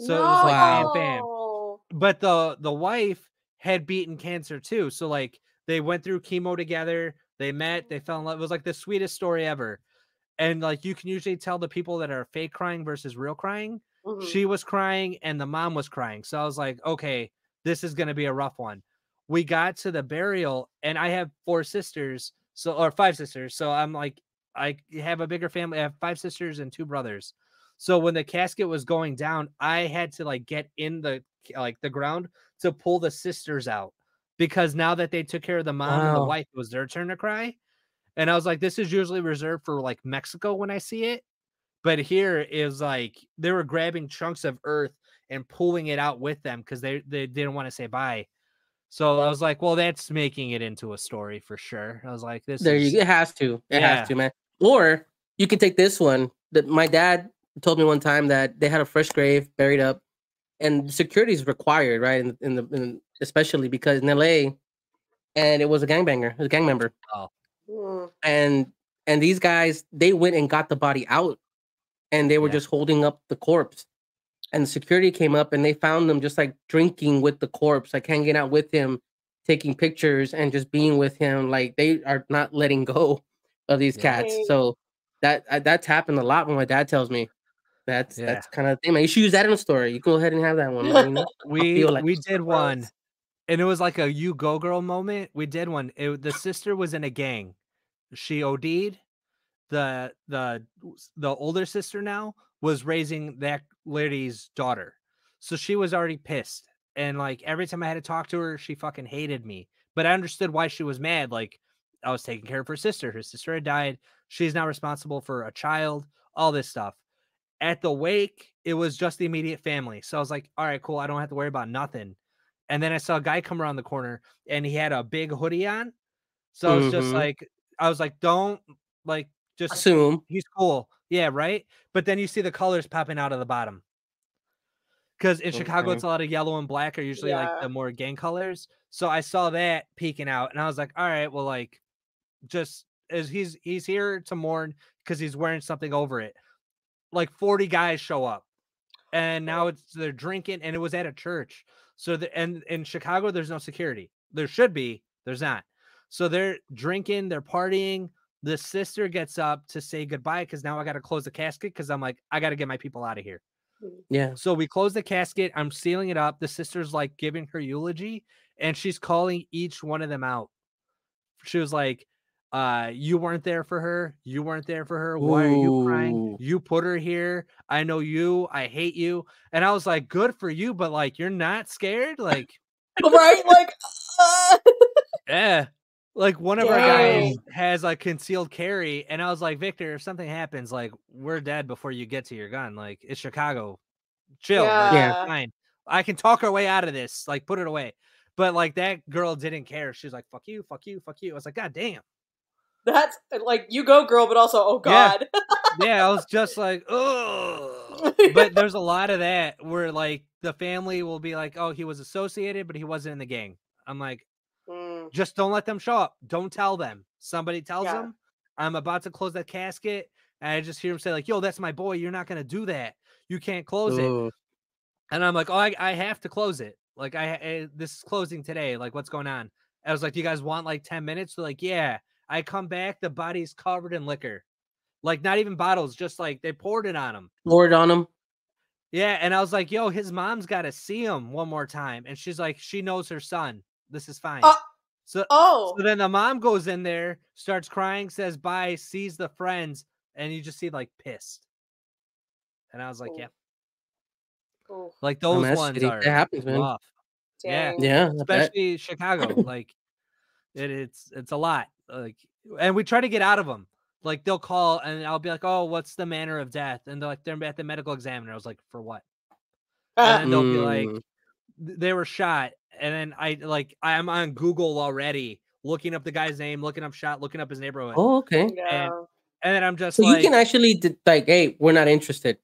So it was like, bam. But the wife had beaten cancer too. So like they went through chemo together. They met, they fell in love. It was like the sweetest story ever. And like you can usually tell the people that are fake crying versus real crying. She was crying and the mom was crying. So I was like, okay, this is going to be a rough one. We got to the burial, and I have 4 sisters, or 5 sisters. So I'm like, I have a bigger family. I have 5 sisters and 2 brothers. So when the casket was going down, I had to like get in the ground to pull the sisters out, because now that they took care of the mom and the wife, it was their turn to cry. And I was like, this is usually reserved for like Mexico when I see it. But here is like they were grabbing chunks of earth and pulling it out with them because they didn't want to say bye. So I was like, well, that's making it into a story for sure. I was like, it has to. It has to, man. Or you could take this one. That my dad told me one time that they had a fresh grave buried up, and security is required, right? Especially because in LA, and it was a gangbanger, a gang member. Mm. And these guys, they went and got the body out, and they were just holding up the corpse. And the security came up, and they found them just like drinking with the corpse, like hanging out with him, taking pictures, and just being with him. Like they are not letting go of these cats. So that's happened a lot when my dad tells me. That's kind of thing, man. You should use that in a story. You go ahead and have that one, man. You know, we did one, and it was like a "you go girl" moment. We did one. The sister was in a gang. She OD'd. The older sister now was raising that lady's daughter, so she was already pissed. And like every time I had to talk to her, she fucking hated me. But I understood why she was mad. Like I was taking care of her sister. Her sister had died. She's now responsible for a child. All this stuff. At the wake, it was just the immediate family. So I was like, all right, cool. I don't have to worry about nothing. And then I saw a guy come around the corner, and he had a big hoodie on. So I was just like, don't like just assume he's cool. Yeah, right. But then you see the colors popping out of the bottom. Because in Chicago, it's a lot of yellow and black are usually like the more gang colors. So I saw that peeking out, and I was like, all right, well, like, just as he's here to mourn because he's wearing something over it. Like 40 guys show up, and now they're drinking, and it was at a church. So and in Chicago, there's no security. There should be, there's not. So they're drinking, they're partying. The sister gets up to say goodbye because now I got to close the casket because I'm like, I got to get my people out of here. Yeah. So we close the casket. I'm sealing it up. The sister's like giving her eulogy, and she's calling each one of them out. She was like, you weren't there for her. You weren't there for her. Why are you crying? You put her here. I know you. I hate you. And I was like, good for you, but like, you're not scared? Like, right? Like, yeah. Like one of our guys has like concealed carry, and I was like, Victor, if something happens, like we're dead before you get to your gun. Like it's Chicago. Chill. Like, fine. I can talk our way out of this. Like put it away. But like that girl didn't care. She was like, fuck you, fuck you, fuck you. I was like, God damn. That's like, you go girl, but also, oh God. Yeah, I was just like, oh. But there's a lot of that where like the family will be like, oh, he was associated, but he wasn't in the gang. I'm like, just don't let them show up. Don't tell them. Somebody tells them, I'm about to close that casket, and I just hear him say like, yo, that's my boy. You're not going to do that. You can't close it. And I'm like, oh, I have to close it. Like this is closing today. Like what's going on? I was like, do you guys want like 10 minutes? They're like, yeah. I come back, the body's covered in liquor. Like not even bottles, just like they poured it on him. Poured on him. Yeah, and I was like, yo, his mom's got to see him one more time. And she's like, she knows her son. This is fine. So then the mom goes in there, starts crying, says bye, sees the friends, and you just see like pissed. And I was like, yeah. Like those ones are happens, man. rough. Yeah. Especially Chicago. Like it's a lot. Like, and we try to get out of them. Like they'll call and I'll be like, oh, what's the manner of death? And they're like, they're at the medical examiner. I was like, for what? And then they'll be like, they were shot. And then I'm on Google already looking up the guy's name, looking up shot, looking up his neighborhood. Oh, okay. And then I'm just so like, you can actually like, hey, we're not interested.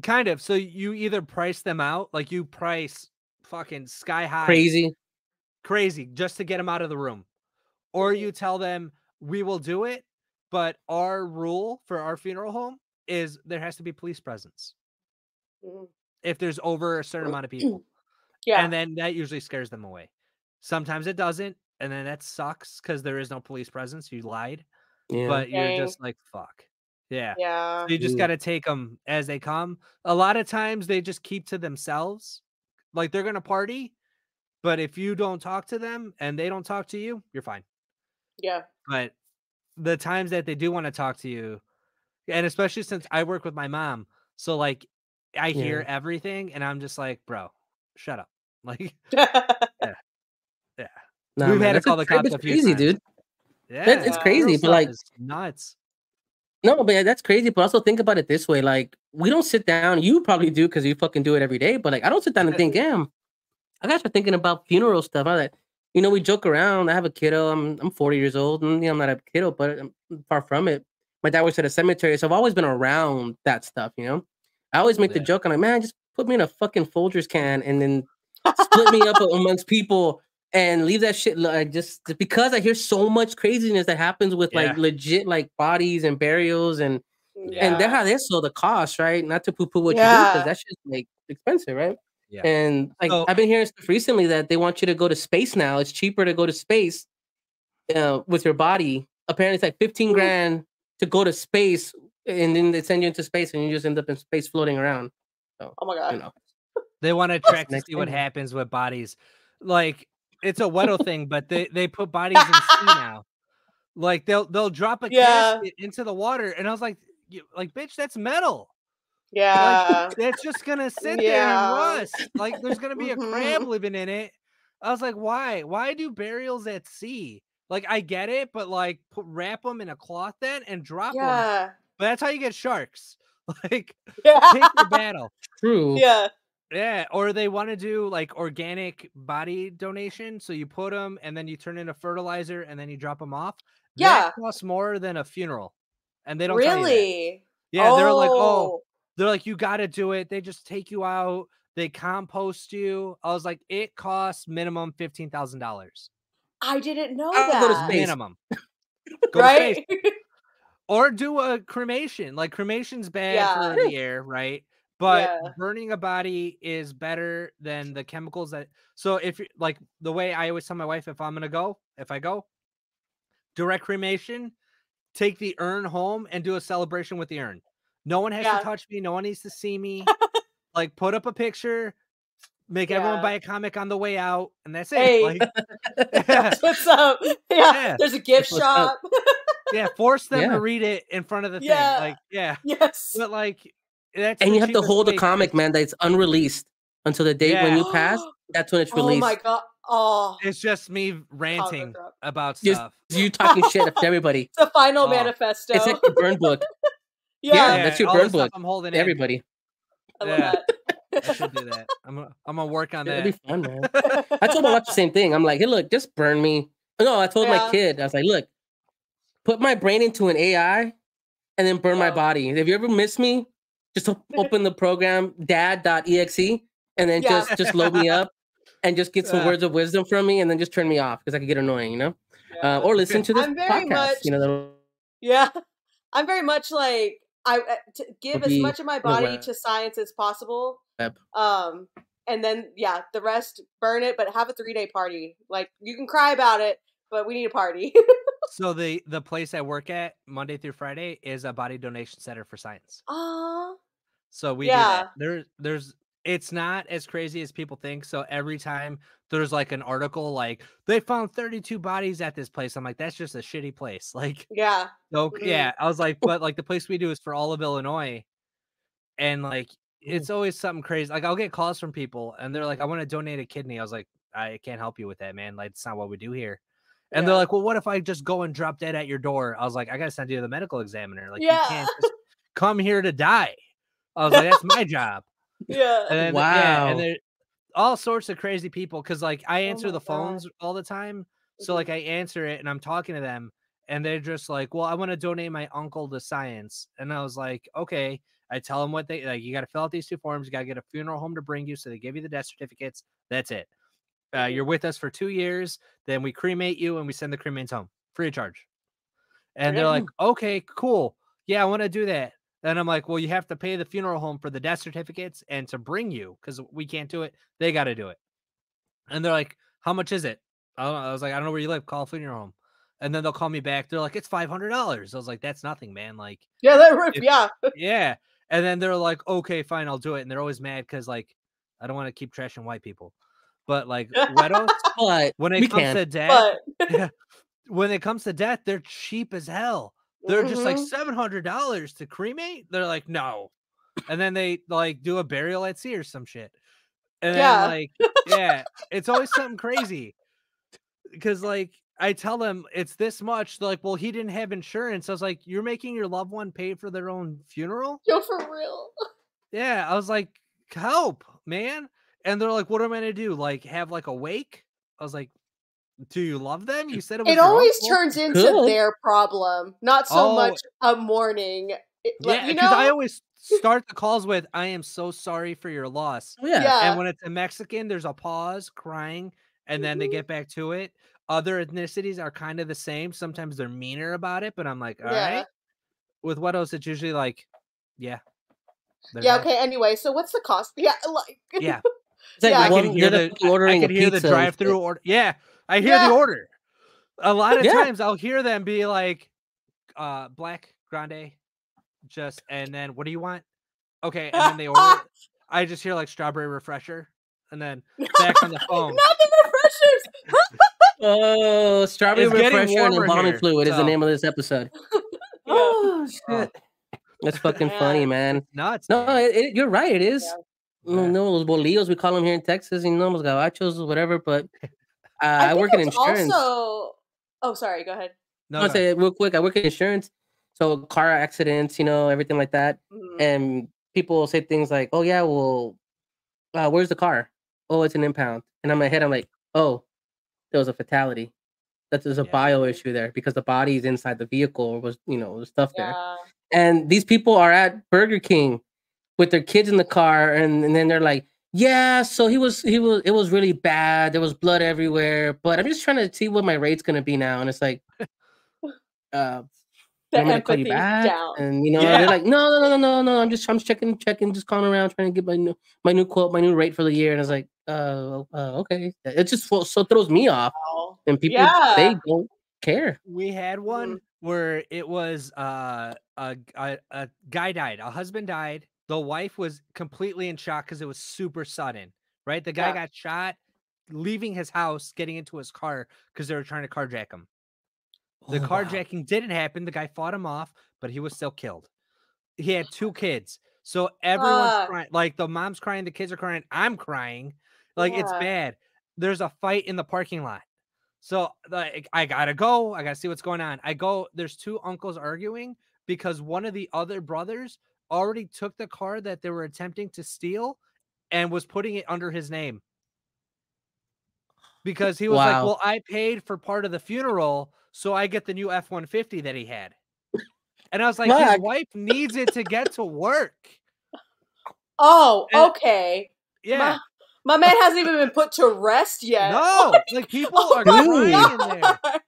Kind of. So you either price them out, like you price fucking sky high, crazy, just to get them out of the room, or you tell them we will do it, but our rule for our funeral home is there has to be police presence if there's over a certain amount of people. And then that usually scares them away. Sometimes it doesn't, and then that sucks because there is no police presence. You lied, but you're just like, fuck. Yeah. So you just got to take them as they come. A lot of times they just keep to themselves. like they're gonna party, but if you don't talk to them and they don't talk to you, you're fine. Yeah. But the times that they do want to talk to you, and especially since I work with my mom, so like I hear everything and I'm just like, bro, shut up. Like, yeah. Nah, We've man, had to that's call the cops it's a few crazy, times. dude. Yeah, It's Yeah. crazy, real but stuff like, is nuts. no, but that's crazy. But also think about it this way: like, we don't sit down. You probably do because you fucking do it every day. But like, I don't sit down and think, damn, I gotta start thinking about funeral stuff. I like, we joke around. I have a kiddo. I'm 40 years old, and I'm not a kiddo, but I'm far from it. My dad works at a cemetery, so I've always been around that stuff. I always make the joke. I'm like, man, just put me in a fucking Folgers can and then split me up amongst people and leave that shit. Like, just because I hear so much craziness that happens with like legit like bodies and burials and they're how they sell the cost, right? Not to poo-poo what you do because that shit's like expensive, right? Yeah. And like So, I've been hearing stuff recently that they want you to go to space now. It's cheaper to go to space with your body. Apparently, it's like 15 grand to go to space, and then they send you into space, and you just end up in space floating around. So, oh my god. they want to track to see what happens with bodies. Like it's a Weddle thing, but they put bodies in sea now. Like they'll drop a casket into the water, and I was like, bitch, that's metal. Yeah. Like, that's just gonna sit there and rust. Like there's gonna be a crab living in it. I was like, why? Why do burials at sea? Like I get it, but like wrap them in a cloth then and drop them. But that's how you get sharks. Like take your battle. True. Yeah, or they want to do like organic body donation. So you put them and then you turn into fertilizer and then you drop them off. That costs more than a funeral. And they don't tell you that. Yeah, they're like, oh, they're like, you got to do it. They just take you out. They compost you. I was like, it costs minimum $15,000. I didn't know I'll that. go to space. Minimum. Go to space. Or do a cremation. Like cremation's bad for the air, right? But burning a body is better than the chemicals that. So if you like the way I always tell my wife, if I go direct cremation, take the urn home and do a celebration with the urn. No one has to touch me. No one needs to see me. Like put up a picture, make everyone buy a comic on the way out, and that's it. Hey, like, that's what's up. Yeah. There's a gift shop. Yeah, force them to read it in front of the thing. Like, yes. But like, that's and you have to hold the comic, man. That's unreleased until the date when you pass. That's when it's released. Oh my god! Oh, it's just me ranting about stuff. You talking shit to everybody. It's a final manifesto. It's like your burn book. That's your burn book. I'm holding everybody. I love that. I should do that. I'm gonna work on that. It'd be fun, man. I told my wife the same thing. I'm like, hey, look, just burn me. No, I told my kid, I was like, look, put my brain into an AI and then burn my body. If you ever miss me, just open the program dad.exe and then just load me up and just get some words of wisdom from me and then just turn me off because I could get annoying, or listen to this podcast. I'm very much like to give as much of my body to science as possible. And then the rest burn it, but have a 3-day party. Like you can cry about it, but we need a party. So the place I work at Monday through Friday is a body donation center for science. So we do that. There's it's not as crazy as people think. So every time there's like an article like they found 32 bodies at this place, I'm like, that's just a shitty place. Like so I was like, but like the place we do is for all of Illinois, and like it's always something crazy. Like I'll get calls from people and they're like, I want to donate a kidney. I was like, I can't help you with that, man. Like it's not what we do here. And they're like, well, what if I just go and drop dead at your door? I was like, I gotta send you to the medical examiner. Like you can't just come here to die. I was like, that's my job. And then, and there all sorts of crazy people because like I answer the phones all the time. So like I answer it and I'm talking to them and they're just like, well, I want to donate my uncle to science. And I was like, okay. I tell them what they like, you got to fill out these 2 forms, you got to get a funeral home to bring you. So they give you the death certificates. That's it. You're with us for 2 years, then we cremate you and we send the cremains home free of charge. And they're like, okay, cool. Yeah, I want to do that. And I'm like, well, you have to pay the funeral home for the death certificates and to bring you because we can't do it. They got to do it. And they're like, how much is it? I was like, I don't know where you live. Call a funeral home. And then they'll call me back. They're like, it's $500. I was like, that's nothing, man. Like, yeah. And then they're like, okay, fine, I'll do it. And they're always mad because like I don't want to keep trashing white people, but like Wedos, But when we it comes can. to death, But when it comes to death, they're cheap as hell. They're just like Mhm. $700 to cremate. They're like, no. And then they like do a burial at sea or some shit. And then Yeah. like, yeah, it's always something crazy. Because like I tell them it's this much. They're like, well, he didn't have insurance. I was like, you're making your loved one pay for their own funeral? Yo, for real. Yeah. I was like, help, man. And they're like, what am I gonna do? Like have like a wake? I was like, do you love them? You said it was It your always uncle? turns into Could. their problem, not so Oh, much a mourning. Like, yeah, you because I know? always start the calls with, I am so sorry for your loss. Oh, yeah. Yeah. And when it's a Mexican, there's a pause, crying, and then they Mhm. get back to it. Other ethnicities are kind of the same. Sometimes they're meaner about it, but I'm like, all Yeah. right. With what else? It's usually like, yeah, they're Yeah. dead. Okay. Anyway, so what's the cost? Yeah. Like. Yeah, It's like Yeah. I can one, hear they're the ordering a the pizza. drive-through order. Yeah, I hear the Yeah. order. A lot of Yeah. times I'll hear them be like, black grande, just, and then what do you want? Okay, and then they order. I just hear like strawberry refresher, and then back on the phone. Not the refreshers. Oh, strawberry It's getting refresher and warmer embalming here, fluid is the so- name of this episode. Yeah. Oh Oh, shit, that's fucking funny, man. it's nuts. No, man. you're right. It is. Yeah. You know, those bolillos we call them here in Texas. You know, those gabachos or whatever. But I I think work in it's insurance. also. Oh, sorry. Go ahead. No, I'll go say ahead. it real quick. I work in insurance, so car accidents, you know, everything like that. Mhm. And people will say things like, "Oh yeah, well, where's the car? Oh, it's an impound." And in my head, I'm like, "Oh, there was a fatality. There's a Yeah. bio issue there because the body is inside the vehicle. Was was stuff there." Yeah. And these people are at Burger King with their kids in the car, and then they're like, "Yeah, so it was really bad. There was blood everywhere, but I'm just trying to see what my rate's gonna be now." And it's like, uh, The I'm gonna call you empathy back, down. and you know Yeah. they're like, no. I'm checking, just calling around, trying to get my new quote, my new rate for the year. And I was like, okay. It just so throws me off, Wow. and people Yeah. they don't care. We had one Mhm. where it was a guy died, a husband died. The wife was completely in shock because it was super sudden, right? The guy Yeah. got shot leaving his house, getting into his car because they were trying to carjack him. The Oh, wow. carjacking didn't happen. The guy fought him off, but he was still killed. He had 2 kids. So everyone's Fuck. crying. Like the mom's crying, the kids are crying. I'm crying. Like it's Yeah. bad. There's a fight in the parking lot. So like I gotta go. I gotta see what's going on. I go. There's 2 uncles arguing because one of the other brothers already took the car that they were attempting to steal and was putting it under his name. Because he was like, Wow. well, I paid for part of the funeral, so I get the new F-150 that he had. And I was like, his Fuck. wife needs it to get to work. Oh, And- okay. Yeah. My man hasn't even been put to rest yet. No, like people Oh are my crying in there. God.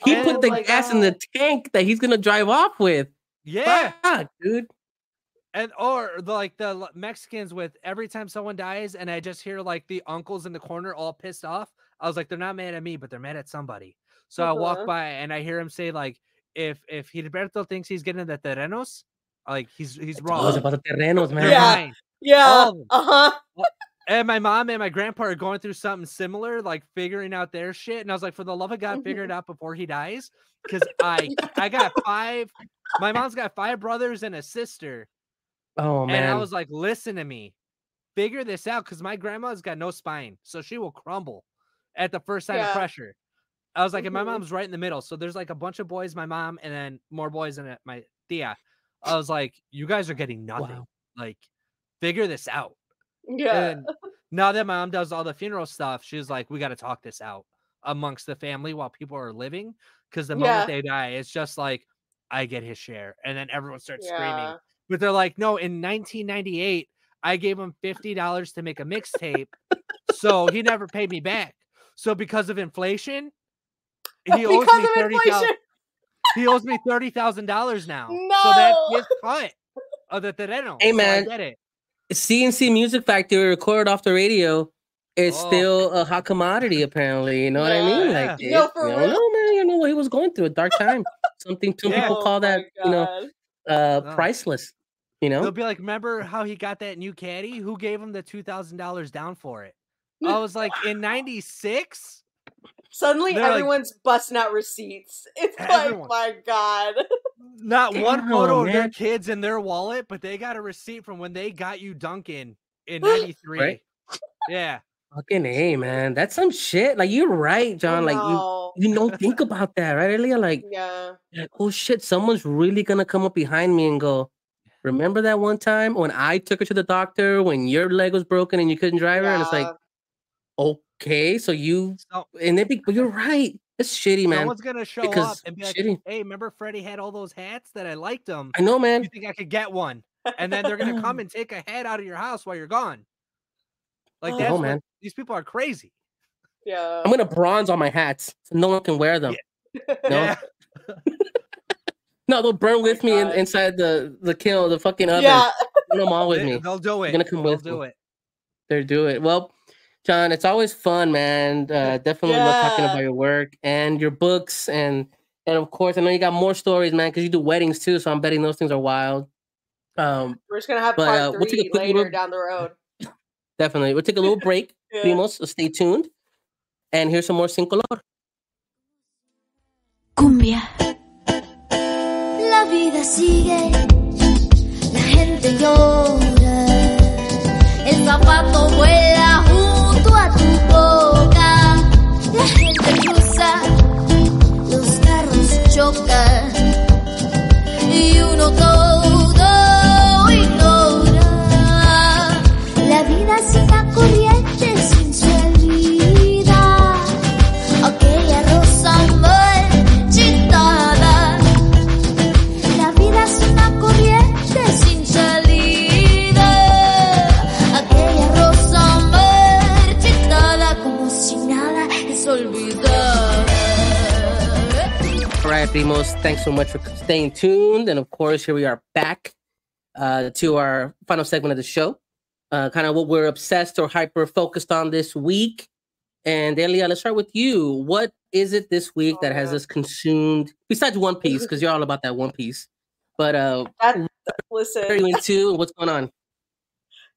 He And- put the my gas in the tank that he's gonna drive off with. Yeah. Fuck, dude. And or the Mexicans with every time someone dies, and I just hear like the uncles in the corner all pissed off. I was like, they're not mad at me, but they're mad at somebody. So I walk by and I hear him say like, if Gilberto thinks he's getting the terrenos, like he's wrong. Oh, it's about the terrenos, man. They're Yeah. mine. Yeah. All of them. Uh-huh. And my mom and my grandpa are going through something similar, like figuring out their shit. And I was like, for the love of God, figure it out before he dies. Because I got 5. My mom's got 5 brothers and a sister. Oh man. And I was like, listen to me. Figure this out. Because my grandma's got no spine. So she will crumble at the first sign of Yeah. pressure. I was like, and my Mhm. mom's right in the middle. So there's like a bunch of boys, my mom, and then more boys and my tia. I was like, you guys are getting nothing. Wow. Like, figure this out. Yeah. And now that my mom does all the funeral stuff, she's like, we got to talk this out amongst the family while people are living. Because the moment Yeah. they die, it's just like, I get his share. And then everyone starts screaming. Yeah. But they're like, no, in 1998, I gave him $50 to make a mixtape. So he never paid me back. So because of inflation, he owes Because me of $30,000. inflation. He owes me $30,000 now. So No. that's his cut of the terreno. Hey, So man. I get it. CNC Music Factory recorded off the radio is Oh. still a hot commodity, apparently. You know what I mean? Yeah. Like, No, for you don't real. know, man. You know what he was going through, a dark time. Some Yeah. people call that, Oh my God. priceless. You know? They'll be like, remember how he got that new caddy? Who gave him the $2,000 down for it? I was like, in 96? Suddenly They're like, everyone's busting out receipts. It's everyone. like, my God. Not one photo of their man. kids in their wallet, but they got a receipt from when they got you Duncan in 93. Right? Yeah. Fucking A, man. That's some shit. Like, you're right, John. Like, you don't think about that, right, Elia? Like, Yeah. oh shit, someone's really gonna come up behind me and go, remember that one time when I took her to the doctor when your leg was broken and you couldn't drive her? And it's like, okay, so you and then but you're right. It's shitty, man. Someone's gonna show up and be like, shitty. hey, remember Freddie had all those hats that I liked them? I know, man. You think I could get one? And then they're gonna come and take a hat out of your house while you're gone. Like, that's what, man. These people are crazy. Yeah. I'm gonna bronze on my hats so no one can wear them. Yeah. No. Yeah. No, they'll burn with me inside the kiln, the fucking oven. Yeah. Bring them all with me. They'll do it. They're gonna come with They'll do me. it. They'll do it. Well, John, it's always fun, man. Definitely love talking about your work and your books, and of course, I know you got more stories, man, because you do weddings too. So I'm betting those things are wild. We're just gonna have part 3 later down the road. Definitely, we'll take a little break, Primos. So stay tuned, and here's some more Sin Color. Cumbia. La vida sigue, la gente llora, el zapato vuela junto a tu boca, la gente cruza, los carros chocan y uno todo ignora. La vida es una corriente sin salida, aquella rosa marchitada. La vida es una corriente sin salida, aquella rosa marchitada, como si nada es olvidada. All right, Primos, thanks so much for staying tuned. And of course, here we are back to our final segment of the show. Kind of what we're obsessed or hyper focused on this week. And Elia, let's start with you. What is it this week that has us consumed, besides One Piece, because you're all about that One Piece? But listen, what are you into and what's going on?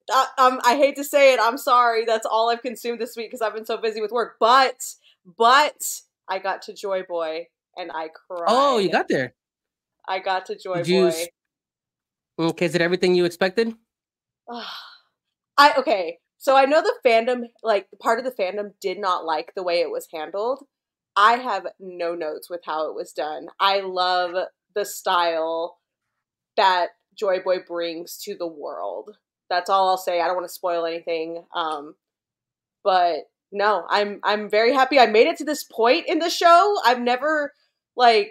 I hate to say it, I'm sorry. That's all I've consumed this week because I've been so busy with work. But I got to Joy Boy and I cried. Oh, you got there. I got to Joy Boy. Okay, is it everything you expected? Okay. So I know the fandom, like part of the fandom did not like the way it was handled. I have no notes with how it was done. I love the style that Joy Boy brings to the world. That's all I'll say. I don't want to spoil anything. But no, I'm very happy I made it to this point in the show. I've never I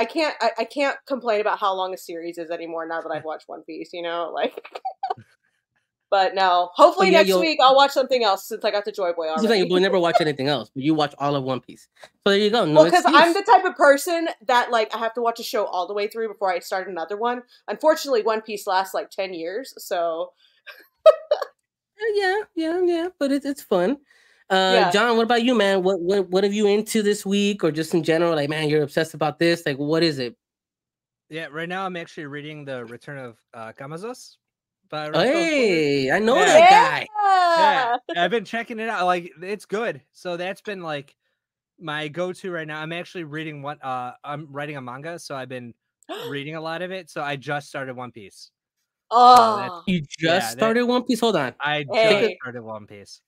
can't complain about how long a series is anymore now that I've watched One Piece, you know? Like but no, hopefully next week I'll watch something else since I got the Joy Boy already. You'll never watch anything else, but you watch all of One Piece. So there you go. Well, because I'm the type of person that like I have to watch a show all the way through before I start another one. Unfortunately, One Piece lasts like 10 years, so yeah, but it's fun. John, what about you, man? What have you into this week, or just in general? Like, man, you're obsessed about this. Like, what is it? Yeah, right now I'm actually reading The Return of Kamazos. Hey, I know that guy. Yeah, I've been checking it out. Like, it's good. So that's been like my go-to right now. I'm actually reading I'm writing a manga, so I've been reading a lot of it. So I just started One Piece. Oh, you just started One Piece? Hold on. I just started One Piece.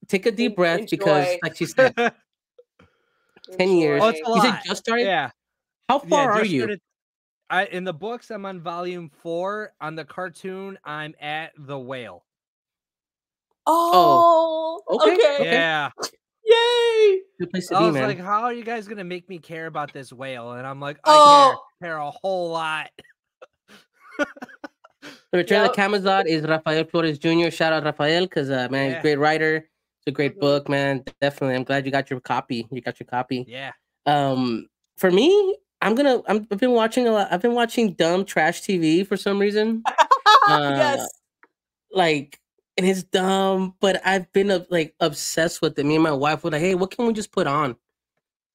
Take a deep breath because, like she said, 10 years. Oh, it's a lot. You said just started? Yeah. How far are you? In the books, I'm on volume 4. On the cartoon, I'm at the whale. Oh, okay. Yeah. Yay! Good place to I be, was man. like, how are you guys gonna make me care about this whale? And I'm like, I care a whole lot. The Return of the Camazot is Rafael Flores Jr. Shout out Rafael, because man, he's a great writer. It's a great book, man. Definitely. I'm glad you got your copy. Yeah. For me, I've been watching a lot. I've been watching dumb trash TV for some reason. Yes. Like, and it's dumb, but I've been like obsessed with it. Me and my wife were like, hey, what can we just put on?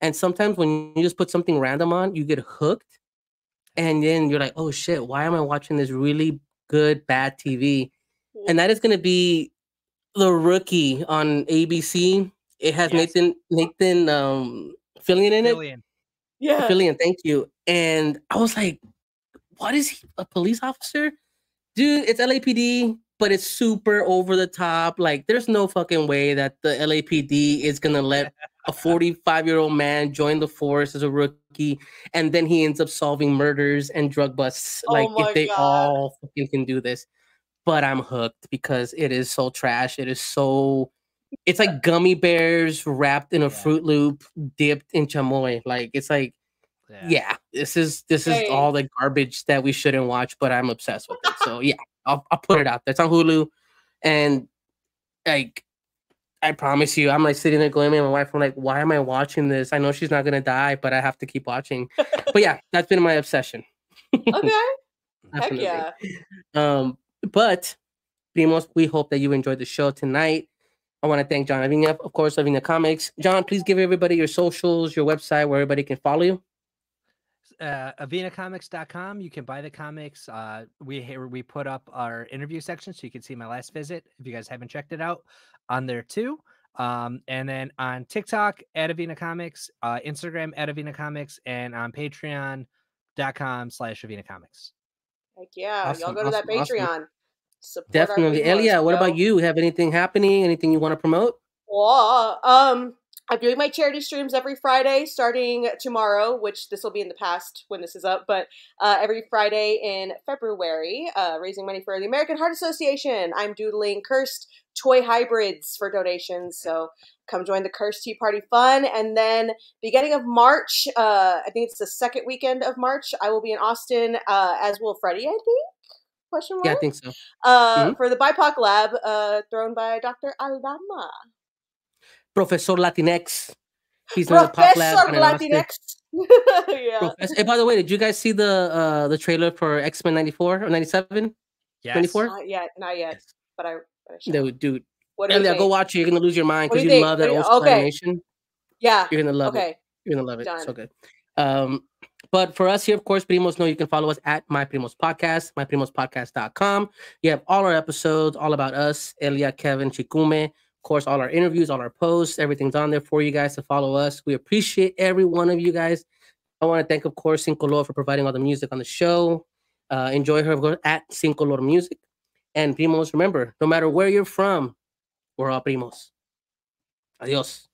And sometimes when you just put something random on, you get hooked. and then you're like, oh shit, why am I watching this really good bad TV? And that is going to be The Rookie on ABC. It has Nathan Fillion in it. Yeah. Fillion, thank you. And I was like, what is he, a police officer? Dude, it's LAPD, but it's super over the top. Like, there's no fucking way that the LAPD is gonna let a 45-year-old man join the force as a rookie, and then he ends up solving murders and drug busts. Like, if they all fucking can do this. But I'm hooked because it is so trash. It's like gummy bears wrapped in a Fruit Loop, dipped in chamoy. Like, it's like, yeah, this is all the garbage that we shouldn't watch, but I'm obsessed with it. So yeah, I'll put it out there. It's on Hulu, and like, I promise you, I'm like sitting there going, man, my wife, I'm like, why am I watching this? I know she's not gonna die, but I have to keep watching. But yeah, that's been my obsession. Okay. Heck yeah. But Primos, we hope that you enjoyed the show tonight. I want to thank John Avina, of course, Avina Comics. John, please give everybody your socials, your website, where everybody can follow you. avinacomics.com. You can buy the comics. We put up our interview section, so you can see my last visit if you guys haven't checked it out on there too. And then on TikTok at Avina Comics, Instagram at Avina Comics, and on patreon.com/Avina Comics. Heck yeah. Awesome, y'all go to that Patreon. Awesome. Support definitely. Elia, what about you? Have anything happening? Anything you want to promote? Well, I'm doing my charity streams every Friday starting tomorrow, which this will be in the past when this is up, but every Friday in February, raising money for the American Heart Association. I'm doodling cursed toy hybrids for donations, so come join the Cursed Tea Party fun. And then beginning of March, I think it's the second weekend of March, I will be in Austin, as will Freddie, I think? Question mark? Yeah, I think so. For the BIPOC lab, thrown by Dr. Aldama. Professor Latinx. He's Professor Latinx. Yeah. Hey, by the way, did you guys see the trailer for X-Men 94 or 97? Yes. 94? Not yet. Yes. But I dude. Elia, go watch it. You're gonna lose your mind because you love that old school animation. Yeah. You're gonna love it. You're gonna love it. Done. So good. But for us here, of course, Primos know you can follow us at My Primos Podcast, myprimospodcast.com. You have all our episodes, all about us, Elia, Kevin, Chikume. Of course, all our interviews, all our posts, everything's on there for you guys to follow us. We appreciate every one of you guys. I want to thank, of course, Cincolor for providing all the music on the show. Enjoy her at Cincolor Music. And Primos, remember, no matter where you're from, we're all primos. Adios.